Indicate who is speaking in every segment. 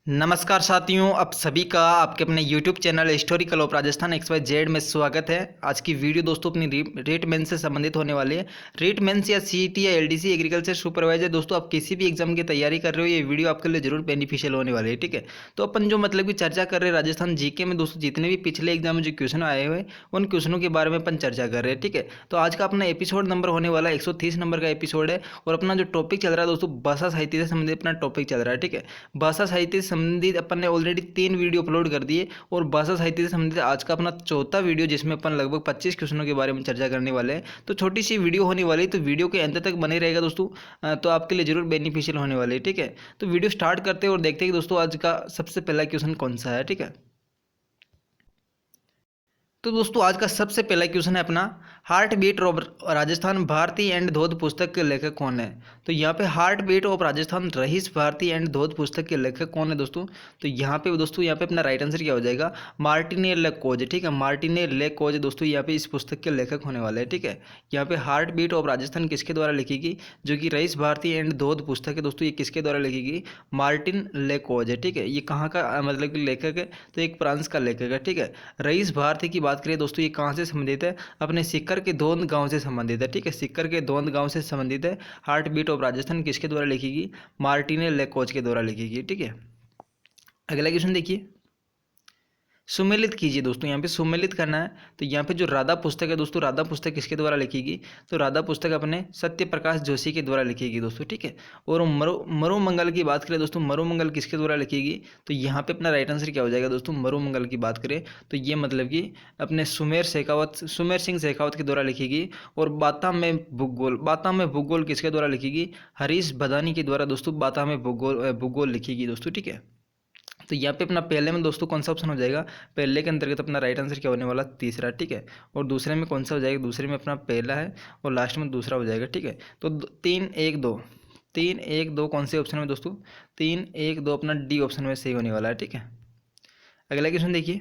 Speaker 1: नमस्कार साथियों, आप सभी का आपके अपने YouTube channel historical of Rajasthan XYZ में स्वागत है। आज की वीडियो दोस्तों अपनी रेट मेंस से संबंधित होने वाली है। रेट मेंस या सीईटी या एलडीसी एग्रीकल्चर सुपरवाइजर दोस्तों, आप किसी भी एग्जाम की तैयारी कर रहे हो, ये वीडियो आपके लिए जरूर बेनिफिशियल होने वाली है। ठीक है, तो अपन जो मतलब की चर्चा कर रहे हैं राजस्थान जीके में दोस्तों, जितने भी पिछले एग्जाम में जो क्वेश्चन आए हुए उन क्वेश्चनों के बारे में अपन चर्चा कर रहे हैं। ठीक है, तो आज का अपना एपिसोड नंबर होने वाला है 130 नंबर का एपिसोड है। और अपना जो टॉपिक चल रहा है दोस्तों, भाषा साहित्य से संबंधित अपना टॉपिक चल रहा है। ठीक है, भाषा साहित्य से संबंधित अपन ने ऑलरेडी 3 वीडियो अपलोड कर दिए और भाषा साहित्य से संबंधित आज का अपना चौथा वीडियो, जिसमें अपन लगभग 25 क्वेश्चनों के बारे में चर्चा करने वाले हैं। तो छोटी सी वीडियो होने वाली है, तो वीडियो के अंत तक बने रहेगा दोस्तों। तो आपके लिए जरूर बेनिफिशियल होने वाली है। ठीक है, तो वीडियो स्टार्ट करते हैं और देखते हैं कि दोस्तों आज का सबसे पहला क्वेश्चन कौन सा है। ठीक है, तो दोस्तों आज का सबसे पहला क्वेश्चन है अपना, heart beat of Rajasthan Bharati and धोध पुस्तक के लेखक कौन है। तो यहाँ पे हार्ट बीट ऑफ राजस्थान रहीश भारती एंड धोध पुस्तक के लेखक कौन है दोस्तों। तो यहाँ पे दोस्तों, यहाँ पे अपना राइट आंसर क्या हो जाएगा, मार्टिने लेकोज। ठीक है, मार्टिने लेकोज दोस्तों यहाँ पे इस पुस्तक के लेखक होने वाले हैं। ठीक है, यहाँ पे हार्ट बीट ऑफ राजस्थान किसके द्वारा लिखी गई, जो कि रईस भारती एंड धोध पुस्तक है दोस्तों, ये किसके द्वारा लिखी गई, मार्टिन लेकोज है। ठीक है, ये कहाँ का मतलब कि लेखक है, तो एक फ्रांस का लेखक है। ठीक है, रईस भारती की बात करें दोस्तों, ये कहाँ से संबंधित है, अपने सिक्कर के दोंद गांव से संबंधित है। ठीक है, सिक्कर के दोंद गांव से संबंधित है। हार्ट बीट ऑफ राजस्थान किसके द्वारा लिखी गई, मार्टिने लेकोज के द्वारा लिखी गई। ठीक है, अगला क्वेश्चन देखिए, सुमेलित कीजिए दोस्तों। यहाँ पे सुमेलित करना है। तो यहाँ पे जो राधा पुस्तक है दोस्तों, राधा पुस्तक किसके द्वारा लिखी, तो राधा पुस्तक अपने सत्य प्रकाश जोशी के द्वारा लिखी गई ठीक है। और मरुमंगल की बात करें दोस्तों, मरुमंगल किसके द्वारा लिखी, तो यहाँ पे अपना राइट आंसर क्या हो जाएगा दोस्तों, मरुमंगल की बात करें तो ये मतलब कि अपने सुमेर सिंह शेखावत के द्वारा लिखी गई। और बाता में भूगोल किसके द्वारा लिखी गई, हरीश बदानी के द्वारा दोस्तों, बाता में भूगोल लिखी गई दोस्तों। ठीक है, तो यहाँ पे अपना पहले में दोस्तों कौन सा ऑप्शन हो जाएगा, पहले के अंतर्गत अपना राइट आंसर क्या होने वाला, तीसरा। ठीक है, और दूसरे में कौन सा हो जाएगा, दूसरे में अपना पहला है और लास्ट में दूसरा हो जाएगा। ठीक है, तो 3 1 2 कौन से ऑप्शन में दोस्तों, 3 1 2 अपना डी ऑप्शन में सही होने वाला है। ठीक है, अगला क्वेश्चन देखिए,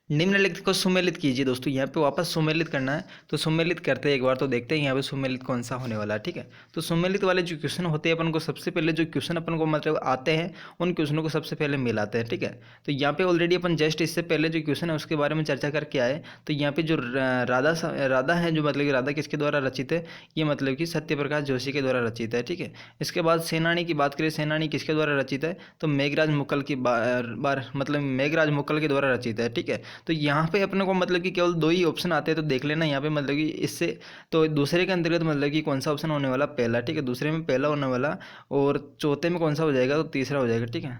Speaker 1: निम्नलिखित को सुमेलित कीजिए दोस्तों। यहाँ पे वापस सुमेलित करना है, तो सुमेलित करते हैं एक बार, तो देखते हैं यहाँ पे सुमेलित कौन सा होने वाला है। ठीक है, तो सुमेलित वाले जो क्वेश्चन होते हैं, अपन को सबसे पहले जो क्वेश्चन अपन को मतलब आते हैं, उन क्वेश्चनों को सबसे पहले मिलाते हैं। ठीक है, तो यहाँ पे ऑलरेडी अपन जस्ट इससे पहले जो क्वेश्चन है उसके बारे में चर्चा करके आए। तो यहाँ पे जो राधा है, जो मतलब कि राधा किसके द्वारा रचित है, ये मतलब कि सत्य प्रकाश जोशी के द्वारा रचित है। ठीक है, इसके बाद सेनानी की बात करें, सेनानी किसके द्वारा रचित है, तो मेघराज मुकल की मतलब मेघराज मुकल के द्वारा रचित है। ठीक है, तो यहाँ पे अपने को मतलब कि केवल 2 ही ऑप्शन आते हैं, तो देख लेना यहाँ पे मतलब कि इससे तो दूसरे के अंतर्गत मतलब कि कौन सा ऑप्शन होने वाला, पहला। ठीक है, दूसरे में पहला होने वाला और चौथे में कौन सा हो जाएगा, तो तीसरा हो जाएगा। ठीक है,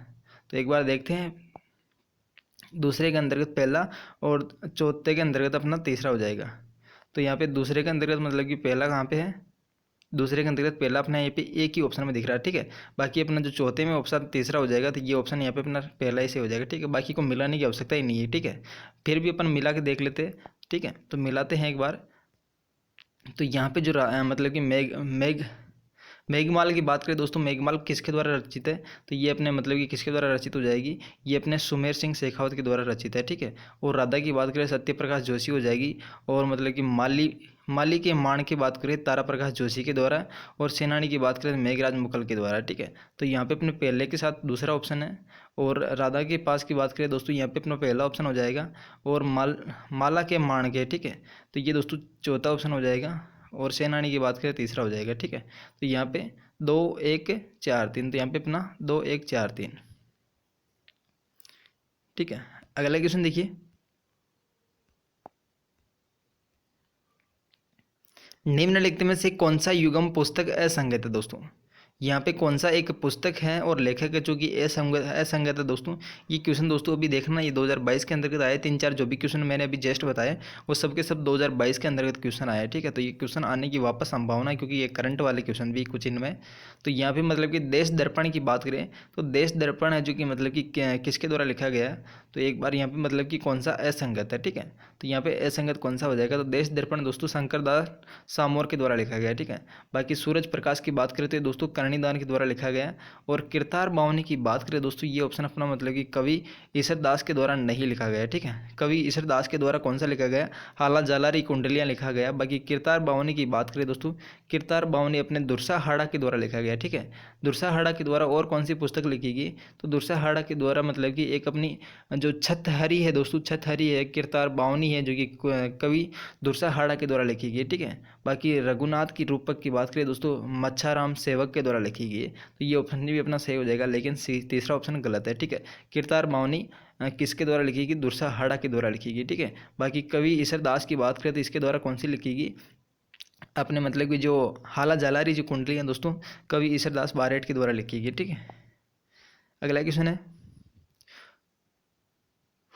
Speaker 1: तो एक बार देखते हैं, दूसरे के अंतर्गत पहला और चौथे के अंतर्गत अपना तीसरा हो जाएगा। तो यहाँ पे दूसरे के अंतर्गत मतलब कि पहला कहाँ पे है, दूसरे के अंतर्गत पहला अपना यहाँ पे एक ही ऑप्शन में दिख रहा है। ठीक है, बाकी अपना जो चौथे में ऑप्शन तीसरा हो जाएगा, तो ये ऑप्शन यहाँ पे अपना पहला ही से हो जाएगा। ठीक है, बाकी को मिलाने की आवश्यकता ही नहीं है। ठीक है, फिर भी अपन मिला के देख लेते हैं। ठीक है, तो मिलाते हैं एक बार। तो यहाँ पे जो मतलब कि मेघमाल की बात करें दोस्तों, मेघमाल किसके द्वारा रचित है, तो ये अपने मतलब कि किसके द्वारा रचित हो जाएगी, ये अपने सुमेर सिंह शेखावत के द्वारा रचित है। ठीक है, और राधा की बात करें सत्य प्रकाश जोशी हो जाएगी। और मतलब कि माली के माण की बात करें तारा प्रकाश जोशी के द्वारा। और सेनानी की बात करें मेघराज मुकल के द्वारा। ठीक है, तो यहाँ पे अपने पहले के साथ दूसरा ऑप्शन है। और राधा के पास की बात करें दोस्तों, यहाँ पे अपना पहला ऑप्शन हो जाएगा। और माला के माण के, ठीक है, तो ये दोस्तों चौथा ऑप्शन हो जाएगा। और सेनानी की बात करें तीसरा हो जाएगा। ठीक है, तो यहाँ पे 2 1 4 3, तो यहाँ पे अपना 2 1 4 3। ठीक है, अगला क्वेश्चन देखिए, निम्नलिखित में से कौन सा युगम पुस्तक असंगत है दोस्तों। यहाँ पे कौन सा एक पुस्तक है और लेखक है जो कि असंगत है दोस्तों। ये क्वेश्चन दोस्तों अभी देखना, ये 2022 के अंतर्गत आए 3 4 जो भी क्वेश्चन मैंने अभी जस्ट बताए, वो सब के सब 2022 के अंतर्गत क्वेश्चन आए। ठीक है, तो ये क्वेश्चन आने की वापस संभावना है, क्योंकि ये करंट वाले क्वेश्चन भी कुछ इनमें। तो यहाँ पे मतलब कि देश दर्पण की बात करें, तो देश दर्पण है जो कि मतलब कि किसके द्वारा लिखा गया है, तो एक बार यहाँ पे मतलब कि कौन सा असंगत है। ठीक है, तो यहाँ पे असंगत कौन सा हो जाएगा, तो देश दर्पण दोस्तों शंकर दास सामोर के द्वारा लिखा गया है। ठीक है, बाकी सूरज प्रकाश की बात करें तो दोस्तों फणीदान के द्वारा लिखा गया। और किरतार बावनी की बात करें दोस्तों, ये ऑप्शन अपना मतलब कि कवि ईसरदास के द्वारा नहीं लिखा गया, ठीक है। कवि ईसरदास के द्वारा कौन सा लिखा गया, हाला जालारी कुंडलियाँ लिखा गया। बाकी किरतार बावनी की बात करें दोस्तों, किरतार बावनी अपने दुरसा हाड़ा के द्वारा लिखा गया, ठीक है। दुरसा हाड़ा के द्वारा और कौन सी पुस्तक लिखी गई, तो दुरसा हाड़ा के द्वारा मतलब कि एक अपनी जो छतहरी है दोस्तों, छतहरी है, किरतार बावनी है, जो कि कवि दुरसा हाड़ा के द्वारा लिखी गई, ठीक है। बाकी रघुनाथ की रूपक की बात करें दोस्तों, मच्छाराम सेवक के द्वारा लिखी गई है। तो ये ऑप्शन भी अपना सही हो जाएगा, लेकिन तीसरा ऑप्शन गलत है, ठीक है। किरतार बावनी किसके द्वारा लिखी गई, दुरसा हाड़ा के द्वारा लिखी गई, ठीक है। बाकी कवि ईसरदास की बात करें तो इसके द्वारा कौन सी लिखी गई, अपने मतलब कि जो हाला जालारी जो कुंडली है दोस्तों, कवि ईसरदास बारेट के द्वारा लिखी गई, ठीक है। अगला क्वेश्चन है,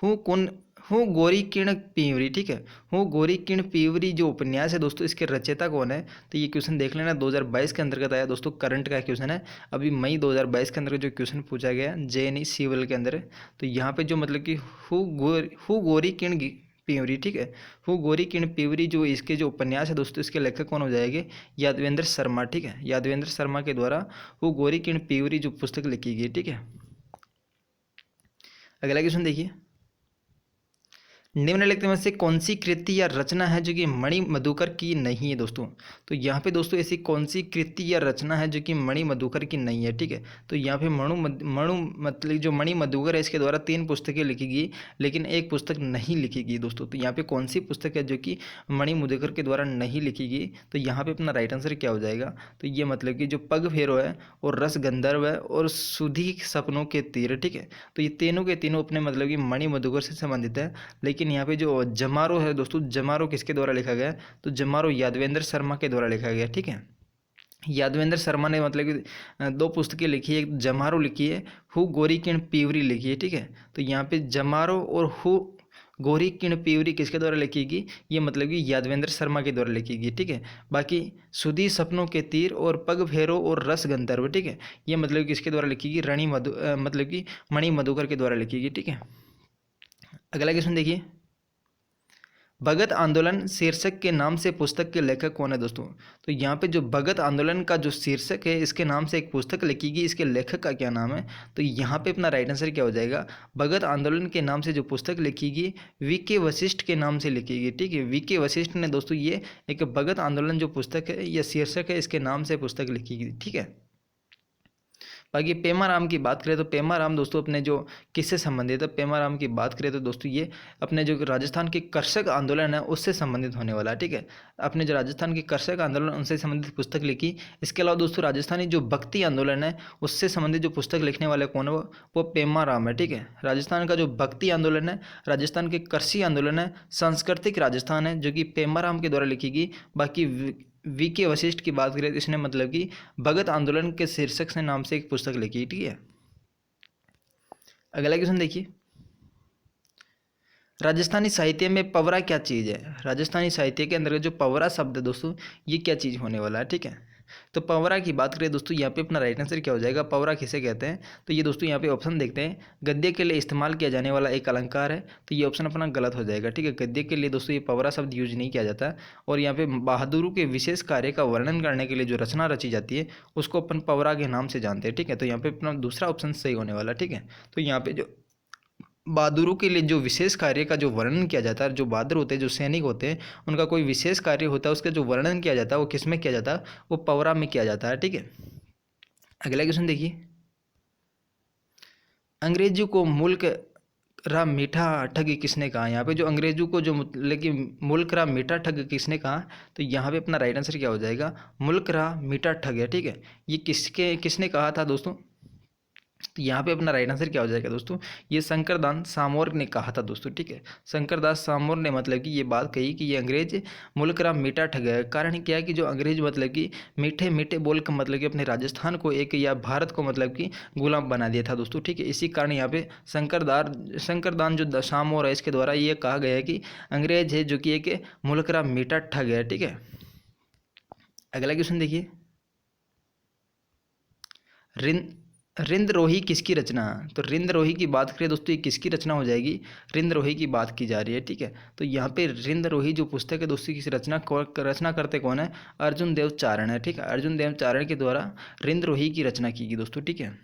Speaker 1: हूँ कौन हूँ गोरी किरण पीवरी, ठीक है। हूँ गोरी किरण पीवरी जो उपन्यास है दोस्तों, इसके रचयिता कौन है, तो ये क्वेश्चन देख लेना, 2022 के अंतर्गत आया दोस्तों, करंट का क्वेश्चन है। अभी मई 2022 के अंतर्गत जो क्वेश्चन पूछा गया JNE सिविल के अंदर, तो यहाँ पे जो मतलब कि हूँ गोरी किरण पीवरी, ठीक है। हूँ गोरी किरण पीवरी जो इसके जो उपन्यास है दोस्तों, इसके लेखक कौन हो जाएंगे, यादवेंद्र शर्मा, ठीक है। यादवेंद्र शर्मा के द्वारा हूँ गोरी किरण पीवरी जो पुस्तक लिखी गई, ठीक है। अगला क्वेश्चन देखिए, निम्नलिखित में से कौन सी कृति या रचना है जो कि मणि मधुकर की नहीं है दोस्तों। तो यहाँ पे दोस्तों ऐसी कौन सी कृति या रचना है जो कि मणि मधुकर की नहीं है, ठीक है। तो यहाँ पे मणु मतलब जो मणि मधुकर है, इसके द्वारा 3 पुस्तकें लिखी गई, लेकिन एक पुस्तक नहीं लिखी गई दोस्तों। तो यहाँ पे कौन सी पुस्तक है जो कि मणि मधुकर के द्वारा नहीं लिखी गई, तो यहाँ पे अपना राइट आंसर क्या हो जाएगा, तो ये मतलब कि जो पग फेरो है, और रस गंधर्व है, और सुधी सपनों के तीर, ठीक है। तो ये तीनों के तीनों अपने मतलब कि मणि मधुकर से संबंधित है। लेकिन यहाँ पे जो जमारो है दोस्तों, जमारो किसके द्वारा लिखा गया, तो जमारो यादवेंद्र शर्मा के द्वारा लिखा गया, ठीक है। यादवेंद्र शर्मा ने मतलब कि 2 पुस्तकें लिखी है, एक जमारो लिखी है, हु गोरी किरण पीवरी लिखी है, ठीक है। तो यहाँ पे जमारो और हु गोरी किरण पीवरी किसके द्वारा लिखी गई, ये मतलब कि यादवेंद्र शर्मा के द्वारा लिखी गई, ठीक है। बाकी सुधी सपनों के तीर और पग फेरो और रस गंधर्व, ठीक है, ये मतलब कि किसके द्वारा लिखी गई, मतलब कि मणि मधुकर के द्वारा लिखी गई, ठीक है। अगला क्वेश्चन देखिए, भगत आंदोलन शीर्षक के नाम से पुस्तक के लेखक कौन है दोस्तों। तो यहाँ पे जो भगत आंदोलन का जो शीर्षक है, इसके नाम से एक पुस्तक लिखी गई, इसके लेखक का क्या नाम है, तो यहाँ पे अपना राइट आंसर क्या हो जाएगा, भगत आंदोलन के नाम से जो पुस्तक लिखी गई VK वशिष्ठ के नाम से लिखी गई, ठीक है। VK वशिष्ठ ने दोस्तों ये एक भगत आंदोलन जो पुस्तक है या शीर्षक है, इसके नाम से पुस्तक लिखी गई, ठीक है। बाकी पेमाराम की बात करें तो पेमाराम दोस्तों अपने जो किससे संबंधित है, पेमाराम की बात करें तो दोस्तों ये अपने जो राजस्थान के कर्षक आंदोलन है उससे संबंधित होने वाला है, ठीक है। अपने जो राजस्थान के कर्षक आंदोलन उनसे संबंधित पुस्तक लिखी। इसके अलावा दोस्तों राजस्थानी जो भक्ति आंदोलन है उससे संबंधित जो पुस्तक लिखने वाले कौन है, वो पेमाराम है, ठीक है। राजस्थान का जो भक्ति आंदोलन है, राजस्थान के कृषि आंदोलन है, सांस्कृतिक राजस्थान है, जो कि पेमाराम के द्वारा लिखी गई। बाकी VK वशिष्ठ की बात करें तो इसने मतलब कि भगत आंदोलन के शीर्षक से नाम से एक पुस्तक लिखी, ठीक है। अगला क्वेश्चन देखिए, राजस्थानी साहित्य में पवरा क्या चीज़ है। राजस्थानी साहित्य के अंदर जो पवरा शब्द है दोस्तों, ये क्या चीज़ होने वाला है, ठीक है। तो पवरा की बात करें दोस्तों, यहाँ पे अपना राइट आंसर क्या हो जाएगा, पवरा किसे कहते हैं, तो ये दोस्तों यहाँ पे ऑप्शन देखते हैं, गद्य के लिए इस्तेमाल किया जाने वाला एक अलंकार है। तो ये ऑप्शन अपना गलत हो जाएगा, ठीक है। गद्य के लिए दोस्तों ये पवरा शब्द यूज नहीं किया जाता। और यहाँ पे बहादुरों के विशेष कार्य का वर्णन करने के लिए जो रचना रची जाती है उसको अपन पवरा के नाम से जानते हैं, ठीक है। तो यहाँ पे अपना दूसरा ऑप्शन सही होने वाला, ठीक है। तो यहाँ पे जो बहादुरों के लिए जो विशेष कार्य का जो वर्णन किया जाता है, जो बहादुर होते हैं, जो सैनिक होते हैं, उनका कोई विशेष कार्य होता है, उसका जो वर्णन किया जाता है वो किस में किया जाता है, वो पवरा में किया जाता है, ठीक है। अगला क्वेश्चन देखिए, अंग्रेजों को मुल्क रा मीठा ठग किसने कहा। यहाँ पे जो अंग्रेजों को जो लेकिन मुल्क रा मीठा ठग किसने कहा, तो यहाँ पे अपना राइट आंसर क्या हो जाएगा, मुल्क रा मीठा ठग है, ठीक है। ये किसने कहा था दोस्तों, तो यहाँ पे अपना राइट आंसर क्या हो जाएगा दोस्तों, ये शंकरदास सामोर ने कहा था दोस्तों, ठीक है। शंकरदास सामोर ने मतलब कि ये बात कही कि ये अंग्रेज मुल्क राम मीठा ठग है। कारण क्या है कि जो अंग्रेज मतलब कि मीठे मीठे बोल कर मतलब कि अपने राजस्थान को एक या भारत को मतलब कि गुलाम बना दिया था दोस्तों, ठीक है। इसी कारण यहाँ पे शंकरदास जो सामोर है इसके द्वारा ये कहा गया है कि अंग्रेज है जो कि एक मुल्क राम मीठा ठग है, ठीक है। अगला क्वेश्चन देखिए, रिंदरोही किसकी रचना? तो रिंदरोही की बात करें दोस्तों, ये किसकी रचना हो जाएगी? रिंदरोही की बात की जा रही है, ठीक है। तो यहाँ पे रिंदरोही जो पुस्तक है दोस्तों, की रचना करते कौन है? अर्जुन देव चारण है, ठीक है। अर्जुन देव चारण के द्वारा रिंदरोही की रचना की गई दोस्तों, ठीक है।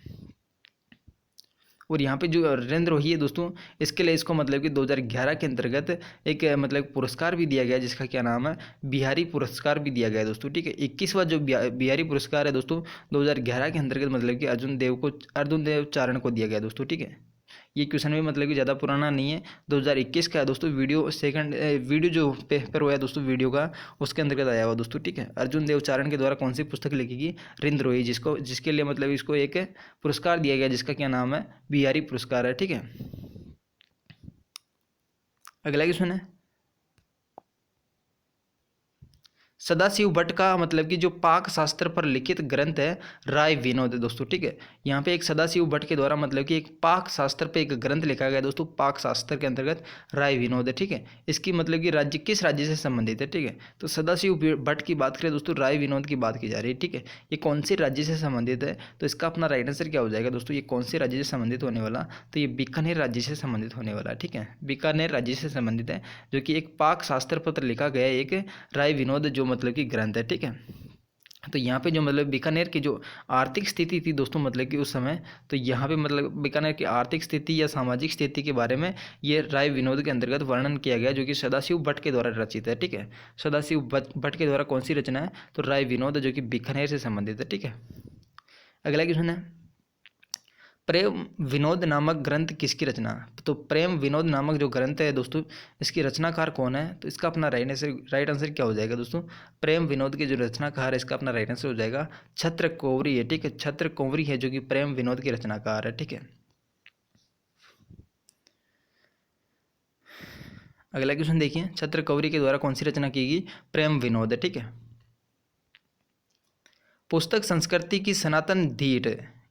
Speaker 1: और यहाँ पे जो रिंदरोही है दोस्तों, इसके लिए इसको मतलब कि 2011 के अंतर्गत एक मतलब पुरस्कार भी दिया गया, जिसका क्या नाम है? बिहारी पुरस्कार भी दिया गया है दोस्तों, ठीक है। 21वां जो बिहारी पुरस्कार है दोस्तों, 2011 के अंतर्गत मतलब कि अर्जुन देव चारण को दिया गया दोस्तों, ठीक है। ये क्वेश्चन भी मतलब कि ज़्यादा पुराना नहीं है, 2021 का है दोस्तों। वीडियो जो पेपर हुआ है दोस्तों वीडियो का, उसके अंतर्गत आया हुआ दोस्तों, ठीक है। अर्जुन देव चारण के द्वारा कौन सी पुस्तक लिखी गई? रिंदरोही, जिसके लिए मतलब इसको एक पुरस्कार दिया गया, जिसका क्या नाम है? बिहारी पुरस्कार है, ठीक है। अगला क्वेश्चन है, सदाशिव भट्ट का मतलब कि जो पाक शास्त्र पर लिखित ग्रंथ है राय विनोद है दोस्तों, ठीक है। यहाँ पे एक सदाशिव भट्ट के द्वारा मतलब कि एक पाक शास्त्र पे एक ग्रंथ लिखा गया है दोस्तों, पाक शास्त्र के अंतर्गत राय विनोद है, ठीक है। इसकी मतलब कि किस राज्य से संबंधित है, ठीक है। तो सदाशिव भट्ट की बात करें दोस्तों, राय विनोद की बात की जा रही है, ठीक है। ये कौन से राज्य से संबंधित है? तो इसका अपना राइट आंसर क्या हो जाएगा दोस्तों? ये कौन से राज्य से संबंधित होने वाला? तो ये बीकानेर राज्य से संबंधित होने वाला, ठीक है। बीकानेर राज्य से संबंधित है, जो कि एक पाक शास्त्र पर लिखा गया एक राय विनोद जो मतलब कि ग्रंथ है, ठीक है। तो यहाँ पे जो मतलब बीकानेर की जो आर्थिक स्थिति थी दोस्तों, मतलब कि उस समय, तो यहाँ पे मतलब बीकानेर की आर्थिक स्थिति या सामाजिक स्थिति के बारे में ये राय विनोद के अंतर्गत वर्णन किया गया, जो कि सदाशिव भट्ट के द्वारा रचित है, ठीक है। सदाशिव भट्ट के द्वारा कौन सी रचना है? तो राय विनोद, जो कि बीकानेर से संबंधित है, ठीक है। अगला क्वेश्चन है, प्रेम विनोद नामक ग्रंथ किसकी रचना? तो प्रेम विनोद नामक जो ग्रंथ है दोस्तों, इसकी रचनाकार कौन है? तो इसका अपना राइट आंसर क्या हो जाएगा दोस्तों? प्रेम विनोद के जो रचनाकार है, इसका अपना राइट आंसर हो जाएगा छत्र कौवरी है, ठीक है। छत्र कौवरी है जो कि प्रेम विनोद के रचनाकार है, ठीक है। अगला क्वेश्चन देखिए, छत्र कौवरी के द्वारा कौन सी रचना की गई? प्रेम विनोद है, ठीक है। पुस्तक संस्कृति की सनातन धीट,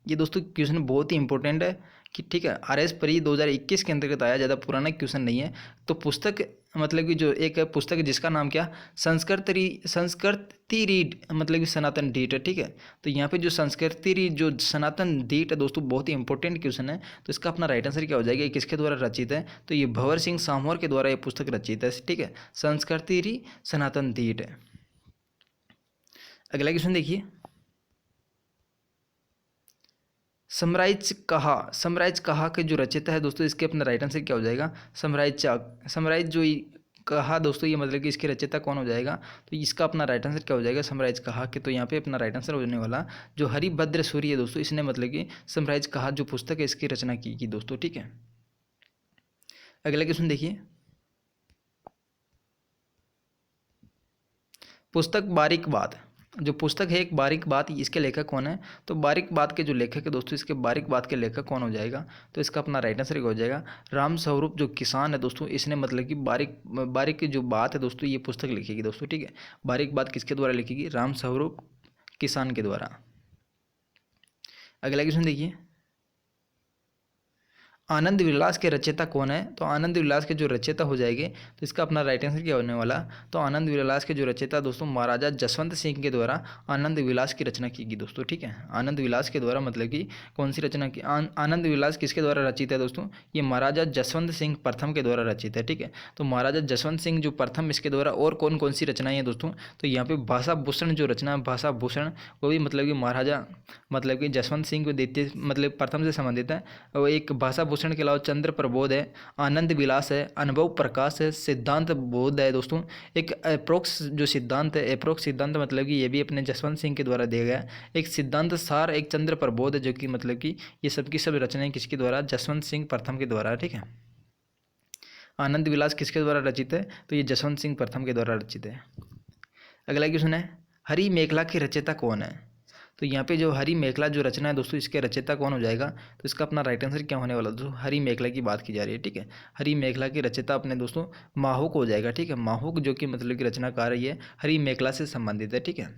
Speaker 1: ये दोस्तों क्वेश्चन बहुत ही इंपॉर्टेंट है कि, ठीक है। RS परी 2021 के अंतर्गत आया, ज़्यादा पुराना क्वेश्चन नहीं है। तो पुस्तक मतलब कि जो एक पुस्तक है जिसका नाम क्या? संस्कृति रीड मतलब कि सनातन डीट है, ठीक है। तो यहाँ पे जो संस्कृति रीड जो सनातन डीट है दोस्तों, बहुत ही इंपॉर्टेंट क्वेश्चन है। तो इसका अपना राइट आंसर क्या हो जाएगा? ये किसके द्वारा रचित है? तो ये भंवर सिंह सामोर के द्वारा ये पुस्तक रचित है, ठीक है। संस्कृति री सनातन डीट है। अगला क्वेश्चन देखिए, समराइज कहा के जो रचयिता है दोस्तों, इसके अपना राइट आंसर क्या हो जाएगा? समराइज जो कहा दोस्तों, ये मतलब कि इसके रचयिता कौन हो जाएगा? तो इसका अपना राइट आंसर क्या हो जाएगा? समराइज कहा के। तो यहाँ पे अपना राइट आंसर होने वाला जो हरिभद्र सूरी है दोस्तों, इसने मतलब कि समराइज कहा जो पुस्तक है इसकी रचना की दोस्तों, ठीक है। अगला क्वेश्चन देखिए, पुस्तक बारीक बात, जो पुस्तक है एक बारीक बात, इसके लेखक कौन है? तो बारीक बात के जो लेखक है दोस्तों, इसके बारीक बात के लेखक कौन हो जाएगा? तो इसका अपना राइट आंसर हो जाएगा राम स्वरूप जो किसान है दोस्तों, इसने मतलब कि बारीक की जो बात है दोस्तों, ये पुस्तक लिखेगी दोस्तों, ठीक है। बारीक बात किसके द्वारा लिखेगी? राम स्वरूप किसान के द्वारा। अगला क्वेश्चन देखिए, आनंद विलास के रचयिता कौन है? तो आनंद विलास के जो रचयिता हो जाएंगे, तो इसका अपना राइट आंसर क्या होने वाला? तो आनंद विलास के जो रचयिता दोस्तों, महाराजा जसवंत सिंह के द्वारा आनंद विलास की रचना की गई दोस्तों, ठीक है। आनंद विलास के द्वारा मतलब कि कौन सी रचना की? आनंद विलास किसके द्वारा रचित है दोस्तों? ये महाराजा जसवंत सिंह प्रथम के द्वारा रचित है, ठीक है। तो महाराजा जसवंत सिंह जो प्रथम, इसके द्वारा और कौन कौन सी रचनाएं हैं दोस्तों? तो यहाँ पे भाषा भूषण जो रचना है, भाषा भूषण, वो भी मतलब कि महाराजा मतलब कि जसवंत सिंह को देते मतलब प्रथम से संबंधित है। और एक भाषा भूषण के अलावा चंद्र प्रबोध है, आनंद विलास है, अनुभव प्रकाश है, सिद्धांत बोध है दोस्तों। एक अप्रोक्स जो सिद्धांत है, अप्रोक्स सिद्धांत मतलब कि ये भी अपने जसवंत सिंह के द्वारा दिया गया है। एक सिद्धांत सार, एक चंद्र प्रबोध है, जो कि मतलब कि ये सब की सब रचनाएं किसके द्वारा? जसवंत सिंह प्रथम के द्वारा, ठीक है। आनंद विलास किसके द्वारा रचित है? तो ये जसवंत सिंह प्रथम के द्वारा रचित है। अगला क्वेश्चन है, हरि मेखला के रचयिता कौन है? तो यहाँ पे जो हरि मेखला जो रचना है दोस्तों, इसके रचयिता कौन हो जाएगा? तो इसका अपना राइट आंसर क्या होने वाला दोस्तों? हरि मेखला की बात की जा रही है, ठीक है। हरि मेखला के रचयिता अपने दोस्तों माहुक हो जाएगा, ठीक है। माहुक जो कि मतलब कि रचनाकार है, ये हरि मेखला से संबंधित है, ठीक है।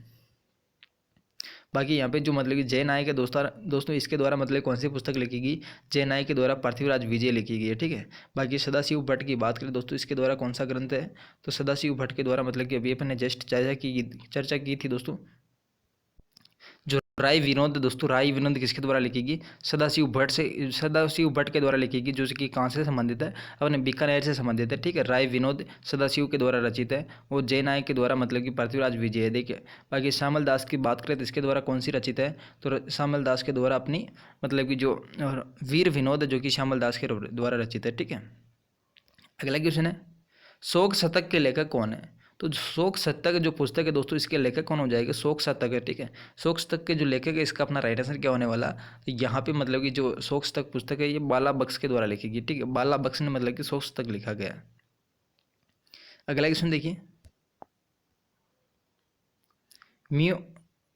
Speaker 1: बाकी यहाँ पे जो मतलब कि जय नायक है दोस्तों, इसके द्वारा मतलब कौन सी पुस्तक लिखी गई? जय नायक के द्वारा पृथ्वीराज विजय लिखी गई है, ठीक है। बाकी सदाशिव भट्ट की बात करें दोस्तों, इसके द्वारा कौन सा ग्रंथ है? तो सदाशिव भट्ट के द्वारा मतलब कि अभी अपन ने जस्ट चर्चा की थी दोस्तों, जो राय विनोद दोस्तों, राय विनोद किसके द्वारा लिखेगी? सदाशिव भट्ट के द्वारा लिखेगी, जो कि कहाँ से संबंधित है? अपने बीकानेर से संबंधित है, ठीक है। राय विनोद सदाशिव के द्वारा रचित है। वो जय नायक के द्वारा मतलब कि पृथ्वीराज विजय है। देखिए बाकी श्यामल दास की बात करें तो इसके द्वारा कौन सी रचित है? तो श्यामल दास के द्वारा अपनी मतलब कि जो वीर विनोद है, जो कि श्यामल दास के द्वारा रचित है, ठीक है। अगला क्वेश्चन है, शोक शतक के लेखक कौन है? तो शोक शतक जो पुस्तक है दोस्तों, इसके लेखक कौन हो जाएगा? शोक शतक है, ठीक है। शोक शतक के जो लेखक है, इसका अपना राइट आंसर क्या होने वाला? तो यहाँ पे मतलब कि जो शोक शतक पुस्तक है, ये बाला बख्श के द्वारा लिखी गई, ठीक है। बाला बख्श ने मतलब कि शोक शतक लिखा गया। अगला क्वेश्चन देखिए,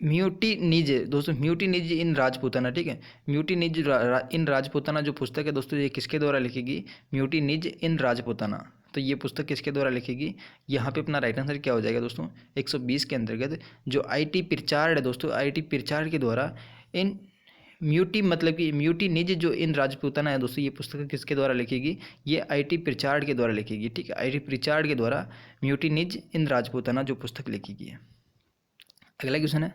Speaker 1: म्यूटिनिज दोस्तों, म्यूटिनिज इन राजपूताना, ठीक है। म्यूटिनिज इन राजपूताना जो पुस्तक है दोस्तों, ये किसके द्वारा लिखेगी? म्यूटिनिज इन राजपूताना। तो ये पुस्तक किसके द्वारा लिखेगी? यहाँ पे अपना राइट आंसर क्या हो जाएगा दोस्तों? 120 के अंतर्गत जो आई.टी. प्रिचार्ड है दोस्तों, आई.टी. प्रिचार्ड के द्वारा इन मतलब कि म्यूटिनिज जो इन राजपूताना है दोस्तों, ये पुस्तक किसके द्वारा लिखेगी? ये आई.टी. प्रिचार्ड के द्वारा लिखेगी, ठीक है। आई.टी. प्रिचार्ड के द्वारा म्यूटिनिज इन राजपूताना जो पुस्तक लिखेगी है। अगला क्वेश्चन है,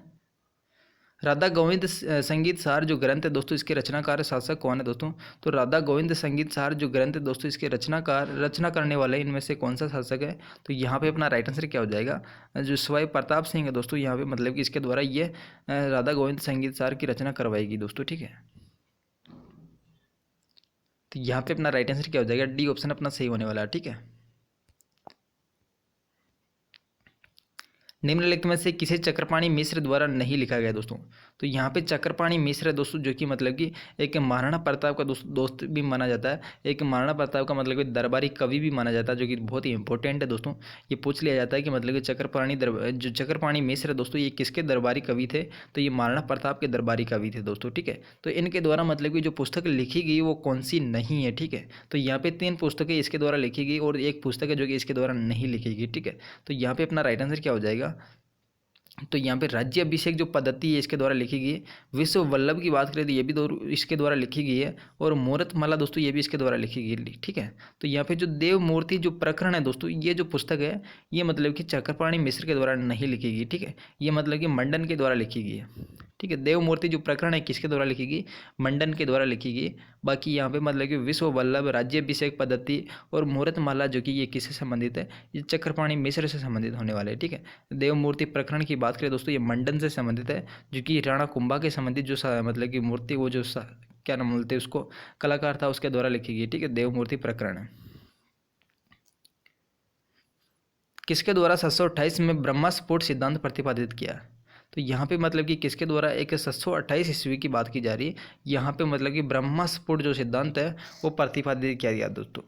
Speaker 1: राधा गोविंद संगीत सार जो ग्रंथ है दोस्तों, इसके रचनाकार शासक कौन है दोस्तों? तो राधा गोविंद संगीत सार जो ग्रंथ है दोस्तों, इसके रचना करने वाले इनमें से कौन सा शासक है? तो यहाँ पे अपना राइट आंसर क्या हो जाएगा? जो सवाई प्रताप सिंह है दोस्तों, यहाँ पे मतलब कि इसके द्वारा ये राधा गोविंद संगीत सार की रचना करवाएगी दोस्तों, ठीक है। तो यहाँ पे अपना राइट आंसर क्या हो जाएगा? डी ऑप्शन अपना सही होने वाला है, ठीक है। निम्नलिखित में से किसे चक्रपाणी मिश्र द्वारा नहीं लिखा गया दोस्तों? तो यहाँ पे चक्रपाणी मिश्र है दोस्तों, जो कि मतलब कि एक महाराणा प्रताप का दोस्त भी माना जाता है। एक महाराणा प्रताप का मतलब कि दरबारी कवि भी माना जाता है, जो कि बहुत ही इंपॉर्टेंट है दोस्तों। ये पूछ लिया जाता है कि मतलब कि चक्रपाणी मिश्र है दोस्तों, ये किसके दरबारी कवि थे? तो ये महाराणा प्रताप के दरबारी कवि थे दोस्तों, ठीक है। तो इनके द्वारा मतलब कि जो पुस्तक लिखी गई वो कौन सी नहीं है, ठीक है। तो यहाँ पे 3 पुस्तकें इसके द्वारा लिखी गई और एक पुस्तक है जो कि इसके द्वारा नहीं लिखी गई, ठीक है। तो यहाँ पे अपना राइट आंसर क्या हो जाएगा? तो यहाँ पे राज्य अभिषेक जो पद्धति है इसके द्वारा लिखी गई है। विश्व वल्लभ की बात करें तो ये भी इसके द्वारा लिखी गई है। और मूर्तमाला दोस्तों, ये भी इसके द्वारा लिखी गई, ठीक है। तो यहाँ पे जो देव मूर्ति जो प्रकरण है दोस्तों, ये जो पुस्तक है ये मतलब कि चक्रपाणी मिश्र के द्वारा नहीं लिखी गई, ठीक है। ये मतलब कि मंडन के द्वारा लिखी गई है, ठीक है। देव मूर्ति जो प्रकरण है किसके द्वारा लिखी गई? मंडन के द्वारा लिखी गई। बाकी यहाँ पे मतलब कि विश्व वल्लभ, राज्याभिषेक पद्धति और मूर्तमाला जो कि ये किससे संबंधित है? ये चक्रपाणी मिश्र से संबंधित होने वाले हैं, ठीक है। देव मूर्ति प्रकरण की बात करें दोस्तों, ये मंडन से संबंधित है, जो कि राणा कुंभा के संबंधित जो मतलब कि मूर्ति, वो जो क्या नाम बोलते हैं उसको, कलाकार था, उसके द्वारा लिखी गई, ठीक है। देव मूर्ति प्रकरण है। किसके द्वारा 728 में ब्रह्मा स्फोट सिद्धांत प्रतिपादित किया? तो यहाँ पे मतलब कि किसके द्वारा एक 728 ईस्वी की बात की जा रही है। यहाँ पे मतलब कि ब्रह्मा स्फोट जो सिद्धांत है वो प्रतिपादित किया गया दोस्तों।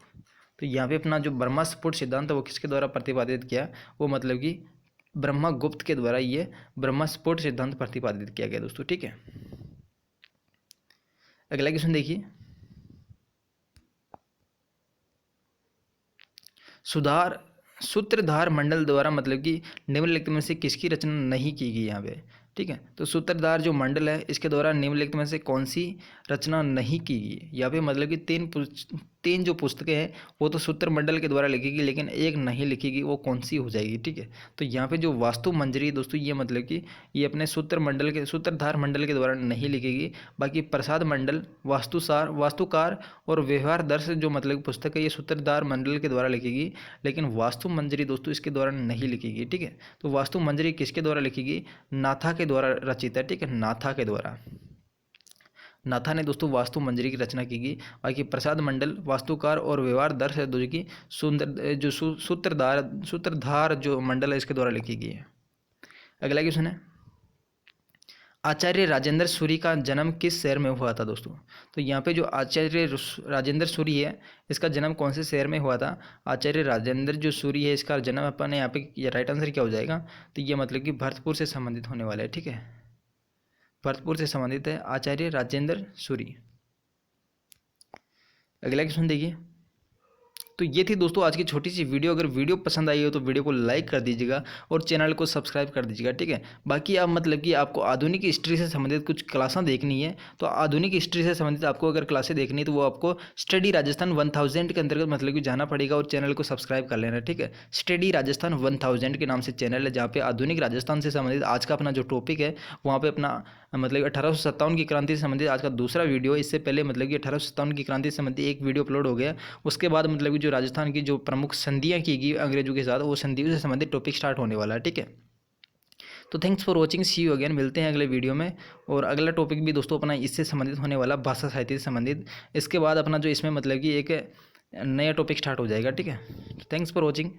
Speaker 1: तो यहाँ पे अपना जो ब्रह्मा स्फोट सिद्धांत है वो किसके द्वारा प्रतिपादित किया? वो मतलब कि ब्रह्मा गुप्त के द्वारा ये ब्रह्मा स्फोट सिद्धांत प्रतिपादित किया गया दोस्तों, ठीक है। अगला क्वेश्चन देखिए, सूत्रधार मंडल द्वारा मतलब कि निम्नलिखित में से किसकी रचना नहीं की गई यहाँ पे, ठीक है। तो सूत्रधार जो मंडल है इसके द्वारा निम्नलिखित में से कौन सी रचना नहीं की गई? यहाँ पे मतलब कि तीन जो पुस्तकें हैं वो तो सूत्र मंडल के द्वारा लिखी गई, लेकिन एक नहीं लिखी गई, वो कौन सी हो जाएगी, ठीक है। तो यहाँ पे जो वास्तु मंजरी दोस्तों, ये मतलब कि ये अपने सूत्रधार मंडल के द्वारा नहीं लिखी गई। बाकी प्रसाद मंडल, वास्तुकार और व्यवहार दर्श जो मतलब पुस्तक है ये सूत्रधार मंडल के द्वारा लिखी गई, लेकिन वास्तु मंजरी दोस्तों इसके द्वारा नहीं लिखी गई, ठीक है। तो वास्तु मंजरी किसके द्वारा लिखी गई? नाथा के द्वारा रचित है, ठीक है। नाथा के द्वारा, नाथा ने दोस्तों वास्तु मंजरी की रचना की गई। बाकी प्रसाद मंडल वास्तुकार और व्यवहार दर्श है जो कि सूत्रधार जो मंडल है इसके द्वारा लिखी गई है। अगला क्वेश्चन है, आचार्य राजेंद्र सूरी का जन्म किस शहर में हुआ था दोस्तों? तो यहाँ पे जो आचार्य राजेंद्र सूरी है इसका जन्म कौन से शहर में हुआ था? आचार्य राजेंद्र जो सूरी है इसका जन्म अपन यहाँ पे राइट आंसर क्या हो जाएगा? तो ये मतलब कि भरतपुर से संबंधित होने वाला है, ठीक है। भरतपुर से संबंधित है आचार्य राजेंद्र सूरी। अगला क्वेश्चन देखिए, तो ये थी दोस्तों आज की छोटी सी वीडियो। अगर वीडियो पसंद आई हो तो वीडियो को लाइक कर दीजिएगा और चैनल को सब्सक्राइब कर दीजिएगा, ठीक है। बाकी आप मतलब कि आपको आधुनिक हिस्ट्री से संबंधित कुछ क्लासें देखनी है तो आधुनिक हिस्ट्री से संबंधित आपको अगर क्लासें देखनी है तो वो आपको स्टडी राजस्थान 1000 के अंतर्गत मतलब कि जाना पड़ेगा और चैनल को सब्सक्राइब कर लेना, ठीक है। स्टडी राजस्थान 1000 के नाम से चैनल है, जहाँ पे आधुनिक राजस्थान से संबंधित आज का अपना जो टॉपिक है वहाँ पर अपना मतलब 1857 की क्रांति से संबंधित आज का दूसरा वीडियो। इससे पहले मतलब कि 1857 की क्रांति से संबंधित एक वीडियो अपलोड हो गया। उसके बाद मतलब कि जो राजस्थान की जो प्रमुख संधियाँ की गई अंग्रेजों के साथ, वो संधियों से संबंधित टॉपिक स्टार्ट होने वाला है, ठीक है। तो thanks for watching, see you again, मिलते हैं अगले वीडियो में। और अगला टॉपिक भी दोस्तों अपना इससे संबंधित होने वाला, भाषा साहित्य से संबंधित। इसके बाद अपना जो इसमें मतलब कि एक नया टॉपिक स्टार्ट हो जाएगा, ठीक है। Thanks for watching.